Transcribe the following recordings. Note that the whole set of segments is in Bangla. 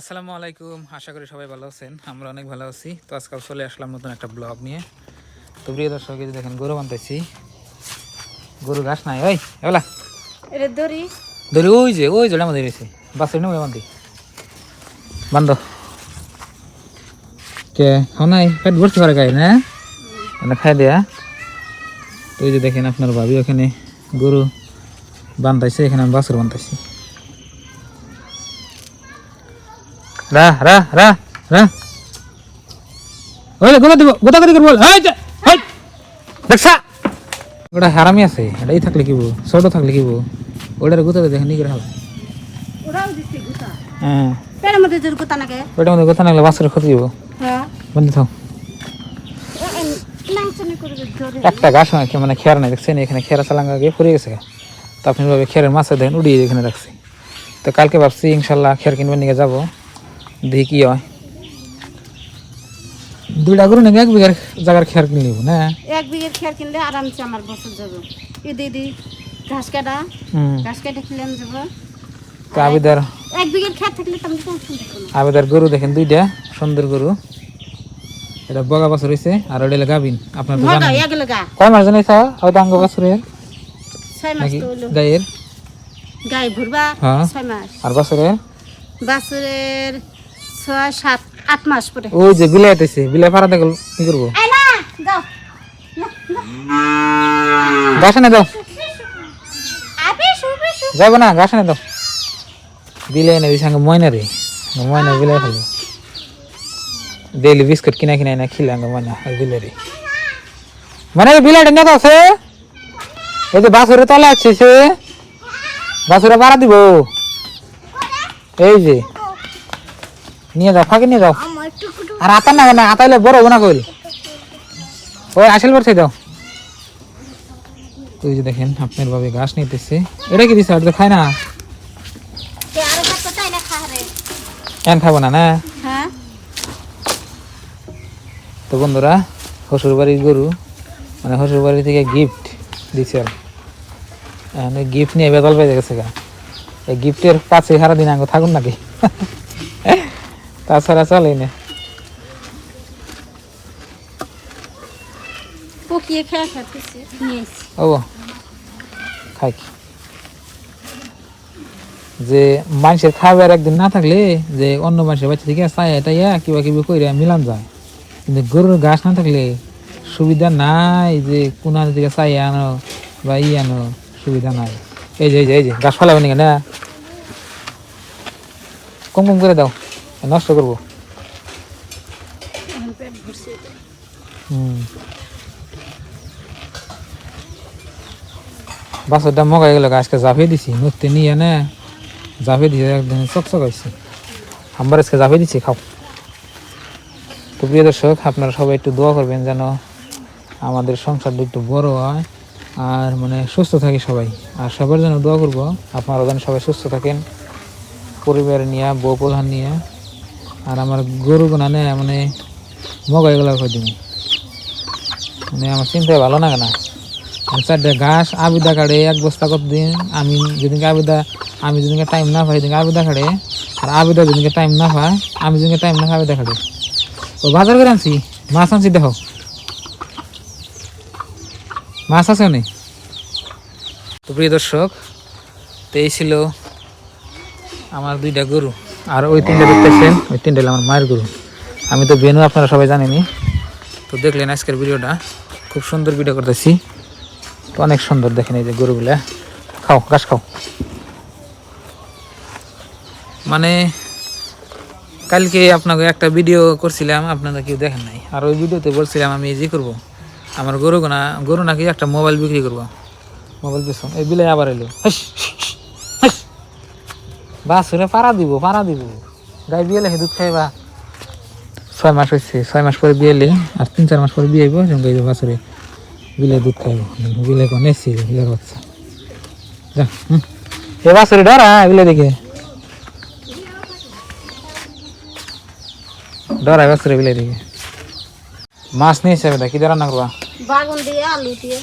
আসসালামু আলাইকুম, আশা করি সবাই ভালো আছেন। আমরা অনেক ভালো আছি। তো আজকাল চলে আসলাম নতুন একটা ব্লগ নিয়ে। তো প্রিয় দর্শক, এই যে দেখেন গরু বানতেছি। গরু ঘাস নাই, ওই এগুলা দড়ি ধরি ওই জোড়া মধ্যে রয়েছে বাসের নেমে বান্ধি বান্ধ কে নাই পেট ভর্তি করে গাই না মানে খাই দেয়া। তো এই যে দেখেন আপনার ভাবি ওখানে গরু বান্ধাইছে, এখানে আমি বাছুর বান্ধাইছি। রা রা রা রা ওই গোটা দিব গোটা করে বল দেখছা ওটা হারামি আছে। এটা এই থাকলে কিবো, ছোট থাকলে কিবো, ওটার গোটা দেখেন নিয়ে হাল। হ্যাঁ পেটের মধ্যে জোর কথা নাকি? ওটার মধ্যে গোটা নাগলে বাছুরের ক্ষতি দিব। হ্যাঁ বন্ধু থাও লাংচনি করে ধরে একটা ঘাস মানে খেয়ার নাই, দেখছেন এখানে খেয়ার চালাঙ্গা গিয়ে পড়ে গেছে। তো আপনি ভাবে খেয়ারের মাছে দেখেন উড়িয়ে এখানে রাখছি। তো কালকে ভাবছি ইনশাল্লাহ খেয়ার কিনবার নিয়ে যাবো, দেখি কি হয়। দুইটা গরু নাকি এক বিঘার জায়গার খেয়ার কিনে নিব না? এক বিঘের খেয়ার কিনলে আরামসে আমার বছর যাবে। দিদি ঘাস কাটা খেলাম যাবো। তো আবিদার এক বিঘের খেয়ার থাকলে তো আমি টেনশন থাকবো না। আবিদার গরু দেখেন দুইটা সুন্দর গরু। এটা বগা বাছুর হয়েছে আর ওটা গাভিন। আপনার তো জানেন কয় মাস জানাইছ হয়তো আঙ্গ বাছুরের 6 মাস নাকি তো হলো গায়ের? গাই ভরবা হ্যাঁ 6 মাস। আর বাছুরের বাছুরের 6 7 8 মাস পরে। ওই যে বিলাইতেছে, বিলাই পাড়া দেখল কি করবো? এই না দাও ঘাস এনে দাও, আপে শুবে যাবো না ঘাস এনে দাও। বিলাই এনে দিস আঙ্গ ময়না রে, ময়না বিলাই ফেলবো। ডেইলি বিস্কুট কিনা কিনা না খিলে আঙ্গ ময়না আর বিলাই রে মানে বিলাইটা নিয়ে আছে। এই যে বাছুরে তলে আছে, সে বাছুরে পাড়া দিব। এই যে নিয়ে যাও, ফাঁকে নিয়ে যাও। আর আতা না না আতাইলে বড় হবো না কইল। ওই আসল বর্ষে দাও। তুই যে দেখেন আপনার ভাবে ঘাস নিতেছে। এটা কি দিছে? আর খায় না, কেন খাবো না? না হ্যাঁ তো বন্ধুরা, শ্বশুর বাড়ির গরু মানে শ্বশুর বাড়ি থেকে গিফট দিছে। আর গিফট নিয়ে বেদল পেয়ে গেছে গা। এই গিফটের কাছে সারাদিন আঙ্গ থাকুন নাকি? তাছাড়া চলেই না। পকিয়ে খেয়ে খাচ্ছি নিয়েছি। ও খাই কি যে মানুষের খাবার একদিন না থাকলে যে অন্য মানুষের বাচ্চা থেকে চাই এটা কিবা কিবি করে মিলান যায়, কিন্তু গরুর ঘাস না থাকলে সুবিধা নাই। যে কোনার দিকে চাই আনো বা আনো, সুবিধা নাই। এই যে এই যে ঘাস ফেলাবেন না, কম কম করে দাও, নষ্ট করবো। বাছরটা মগাই গেল, আজকে জাফে দিছি নড়তে নিয়ে না, জাফে দিয়ে একদম চকচক হয়েছে। আমার আজকে জাফে দিচ্ছি, খাও। তো প্রিয় দর্শক, আপনারা সবাই একটু দোয়া করবেন যেন আমাদের সংসারটা একটু বড় হয় আর মানে সুস্থ থাকি সবাই। আর সবার জন্য দোয়া করবো আপনারা যেন সবাই সুস্থ থাকেন, পরিবার নিয়ে, বউ প্রধান নিয়ে। আর আমার গরু গোনা নেয় মানে মগাই গেল কদিন, মানে আমার চিন্তায় ভালো না কেন। চারটে ঘাস আবিদা কাটে এক বস্তা কতদিন। আমি যেদিনকে আমি যেদিনকে টাইম না পাই সেদিনকে আবিদা কাটে, আর আবিদা যেদিনকে টাইম না পায় আমি যেদিনকে টাইম না পাই আবিদা কাটে। ও বাজার করে আনছি, মাছ আনছি, দেখো মাছ আছে অনেক। তো প্রিয় দর্শক, তো এই ছিল আমার দুইটা গরু। আর ওই তিনটা দেখতেছেন, ওই তিনটা আমার মায়ের গরু। আমি তো বেনু, আপনারা সবাই জানেনি। তো দেখলেন আজকের ভিডিওটা, খুব সুন্দর ভিডিও করতেছি। তো অনেক সুন্দর দেখেন এই যে গরুগুলা। খাও ঘাস খাও। মানে কালকে আপনাকে একটা ভিডিও করছিলাম, আপনারা কেউ দেখেন নাই। আর ওই ভিডিওতে বলছিলাম আমি যে করবো আমার গরু নাকি একটা মোবাইল বিক্রি করবো। মোবাইল বেচুন। এই বিলে আবার এলো, বাছুরে পাড়া দিব গাই বিয়ে লেখে দুধ খাইবা। 6 মাস হয়েছে, 6 মাস পরে বিয়ে এলে আর 3-4 মাস পরে বিয়ে আইব। বাছুরে বিলে দুধ খাইব, বিলে কোন এসছি বিলের বাচ্চা। যা এ বাছুরে ডরা বিলে দেখে, ডরাই বাছুরে বিলে দেখে। মাছ নিয়ে হিসাবে দেখি রান্না করবা বাগুন দিয়ে আলু দিয়ে।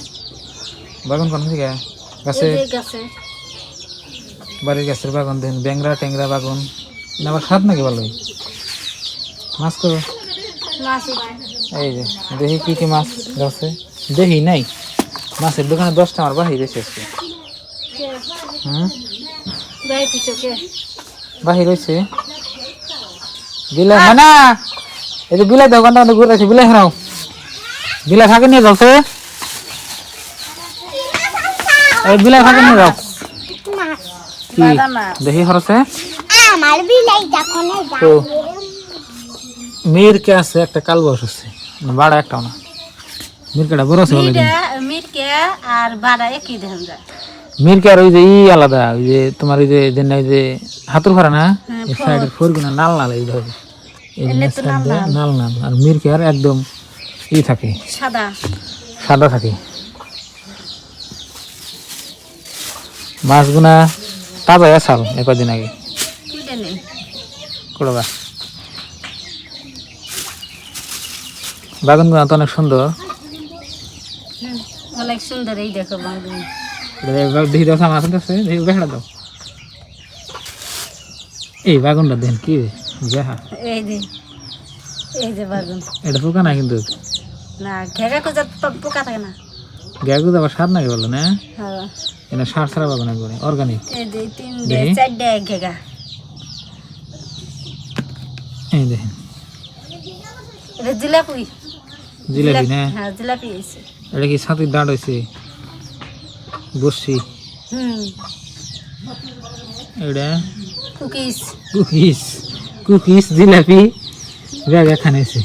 বাগুন কোন থেকে গাছে? বাড়ির গাছের বাগুন দেন, ব্যাংরা ট্যাংরা বাগুন না আবার স্বাদ নাকি ভালোই মাছ করো মাছ এই যে দেখি কি কি মাছ আছে দেখি নাই মাছের দোকানে 10টা আমার বাহির এসে আজকে বাহির হয়েছে বিলাই না এই যে বিলাই দোকানটা ঘুরে আছে বিলাই হারাও বিলাই ফাঁকে নিয়ে যাচ্ছে এই বিলাই ফাঁকে নিয়ে যাও কি দেখি হরছে আমার বিলাই দেখো না তো মিরকে আছে একটা কালবাস আছে বাড়া একটাও না মিরকেটা বড় আছে বলে মিরকে আর বাড়া একই দেন যায় মিরকে আর ওই যে ই আলাদা ওই যে তোমার ওই যে ওই যে হাতুর ফাড়া না এই সাইডের ফোরগুনা নাল নাল এই ধরে এই নাল নাল আর মিরকে আর একদম ই থাকে সাদা সাদা থাকে মাছগুনা তাজা আসাল কদিন আগে কোড়বা বাগানগুলো তো অনেক সুন্দর অনেক সুন্দর এই দেখো বাগান দেখি দাও সামনে আসতে দেখি বেড়া দাও এই বাগানটা দেন কি বেহা এই যে বাগান এটা পোকা না কিন্তু না ঘেগা কোজা পোকা থাকে না গ্যাগু আবার স্বাদ নাকি বলো না হ্যাঁ এটা সার ছাড়া বাগান করে অর্গানিক এই যে 3 4 ঘেগা এই দেখেন এটা জিলাপি জিলাপি না হ্যাঁ জিলাপি আছে এটা কি ছাতির ডাঁট হয়েছে বসছি এটা কুকিজ কুকিজ কুকিজ জিলাপি ব্যাগ এখানে আছে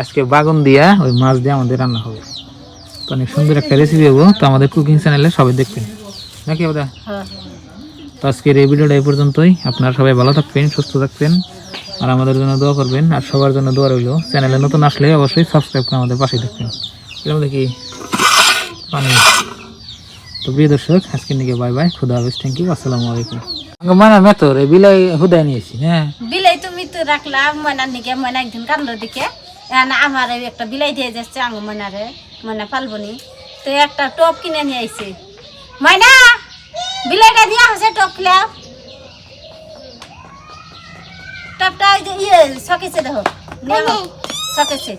আজকে বাগুন দিয়া ওই মাছ দিয়ে আমাদের রান্না হবে তো অনেক সুন্দর একটা রেসিপি হবো তো আমাদের কুকিং চ্যানেলে সবাই দেখবেন নাকি ওটা হ্যাঁ তো আজকের এই ভিডিওটা এই পর্যন্তই আপনারা সবাই ভালো থাকবেন সুস্থ থাকবেন আর আমাদের জন্য দোয়া করবেন আর সবার জন্য দোয়া রইল চ্যানেলে নতুন আসলে অবশ্যই সাবস্ক্রাইব করে আমাদের পাশে থাকবেন এর মধ্যে কি পানি তো প্রিয় দর্শক আজকের দিকে বাই বাই খুদা হাফেজ থ্যাংক ইউ আসসালামু আলাইকুম মানে মেতর এই বিলাই হুদায় নিয়েছি হ্যাঁ বিলাই তুমি তো রাখলাম ময়নার দিকে ময়না একদিন কান্ডর দিকে এখন আমার একটা বিলাই দিয়ে যাচ্ছে আঙ্গ ময়নারে ময়না পালবনি তো একটা টপ কিনে নিয়ে আইছে ময়না বিলাইটা দিয়া হচ্ছে টপ খেলাম টপটা ওই যে ইয়ে সকেছে দেখো সকেছে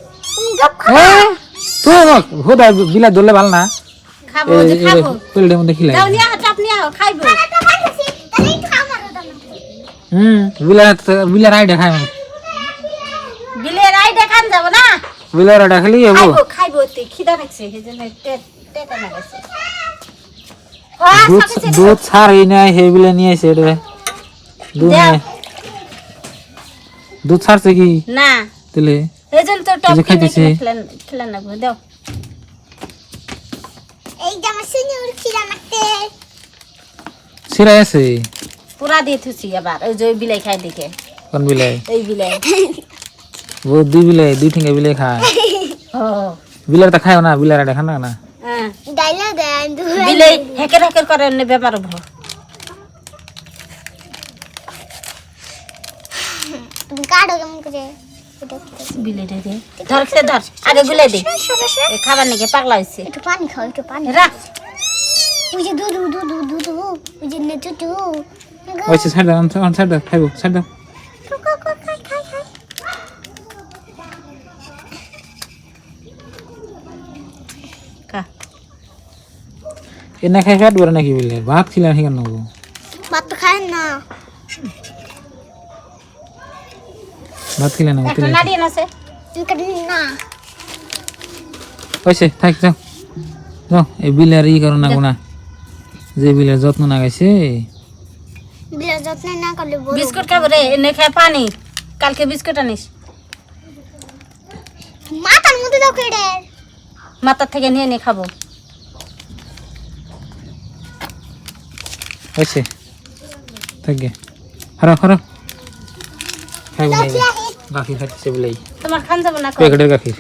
তুই হুদায় বিলাই ধরলে ভালো না খাবো যে খাবো পেলের মধ্যে খিলাই দাও নিয়া টপ নিয়া খাইবো বিলের আইডা খাই বিলের আই দেখান যাব না বিলের আইডা খালি খাইবো খাইবো তে খিদা লাগছে সেজন্য টেটা লাগাছে দুধ ছাড়ই নাই হে বিলে নিয়ে আইছে রে দুধ ছাড়ছে কি না তাহলে এজন্য তো টপ খাইতেছে খেলেন না দাও এই জামা সিনিয়র খিদা লাগতে সিরাই আছে পুরা দিয়ে থুছি আবার ওই যে বিলাই খাই দেখে কোন বিলাই এই বিলাই ও দুই বিলাই দুই ঠিঙ্গা বিলাই খায় ও বিলাই তো খায় না বিলাই এটা খানা না হ্যাঁ ডাইলা দেন বিলাই হেকের হেকের করে নে ব্যাপার হবো তুমি কাটো কেমন করে বিলাই দে দে ধর খেতে ধর আগে গুলাই দে এই খাবার নাকি পাগলা হইছে একটু পানি খাও একটু পানি রাখ ওই যে দুধ দুধ দুধ দুধ ওই যে নে দুধ ওই সাইড দাও সাইড দাও খাইবো সাইড দাও কা এনে খাই ফ্যাট বড় নাকি বিলে ভাত খিলা ঠিক না ভাত তো খায় না ভাত খিলা না একটা নাড়িয়ে আছে না হইছে থাক যাও যাও এই বিলের ই করো না গোনা যে বিলের যত্ন না গাইছে বিলা যত্ন না করলে বড় বিস্কুট খাবো রে এনে খায় পানি কালকে বিস্কুট আনিস মাথার মধ্যে দাও কেড়ে মাথার থেকে নিয়ে নিয়ে খাবো হইছে থাক গে হারা হারা খাইবো না গাখি খাইছে বিলাই তোমার খান যাব না প্যাকেটের গাখি